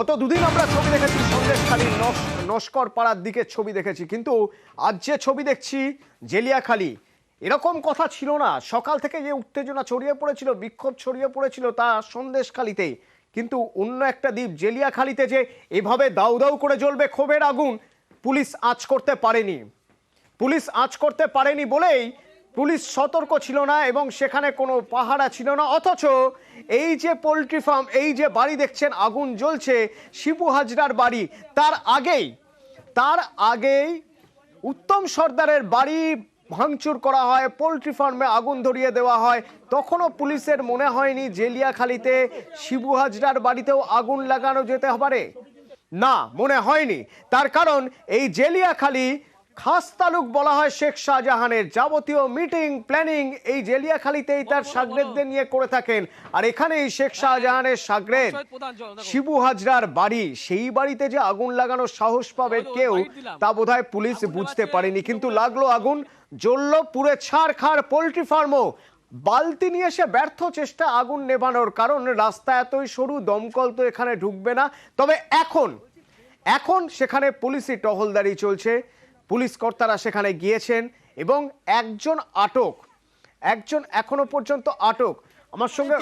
গত দুদিন আমরা ছবি দেখেছি সন্দেশখালীর নস্কর পাড়ার দিকে ছবি দেখেছি, কিন্তু আজ যে ছবি দেখছি জেলিয়াখালী, এরকম কথা ছিল না। সকাল থেকে যে উত্তেজনা ছড়িয়ে পড়েছিল, বিক্ষোভ ছড়িয়ে পড়েছিল তা সন্দেশখালীতে, কিন্তু অন্য একটা দ্বীপ জেলিয়াখালীতে যে এভাবে দাউ দাউ করে জ্বলবে ক্ষোভের আগুন, পুলিশ আঁচ করতে পারেনি। পুলিশ আঁচ করতে পারেনি বলেই পুলিশ সতর্ক ছিল না এবং সেখানে কোনো পাহারা ছিল না। অথচ এই যে পোলট্রি ফার্ম, এই যে বাড়ি দেখছেন আগুন জ্বলছে, শিবু হাজরার বাড়ি, তার আগেই উত্তম সর্দারের বাড়ি ভাঙচুর করা হয়, পোলট্রি ফার্মে আগুন ধরিয়ে দেওয়া হয়। তখনও পুলিশের মনে হয়নি জেলিয়াখালীতে শিবু হাজরার বাড়িতেও আগুন লাগানো যেতে পারে। না, মনে হয়নি। তার কারণ এই জেলিয়াখালী খাস তালুক বলা হয় শেখ শাহজাহানের। যাবতীয় মিটিং প্ল্যানিং এই জেলিয়াখালীতেই তার সাগরেদদের নিয়ে করে থাকেন। আর এখানেই শেখ শাহজাহানের সাগরেদ শিবু হাজরার বাড়ি, সেই বাড়িতে যে আগুন লাগানোর সাহস পাবে কেউ, তা বোধহয় পুলিশ বুঝতে পারেনি। কিন্তু লাগলো আগুন, জ্বললো পুরে ছাড়খাড় পোলট্রি ফার্মও। বালতি নিয়ে এসে ব্যর্থ চেষ্টা আগুন নেভানোর, কারণ রাস্তা এতই সরু, দমকল তো এখানে ঢুকবে না। তবে এখন সেখানে পুলিশি টহলদারি চলছে, পুলিশ কর্তারা সেখানে গিয়েছেন এবং একজন এখনো পর্যন্ত আটক। আমার সঙ্গে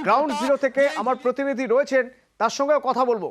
গ্রাউন্ড জিরো থেকে আমার প্রতিনিধি রয়েছেন, তার সঙ্গে কথা বলবো।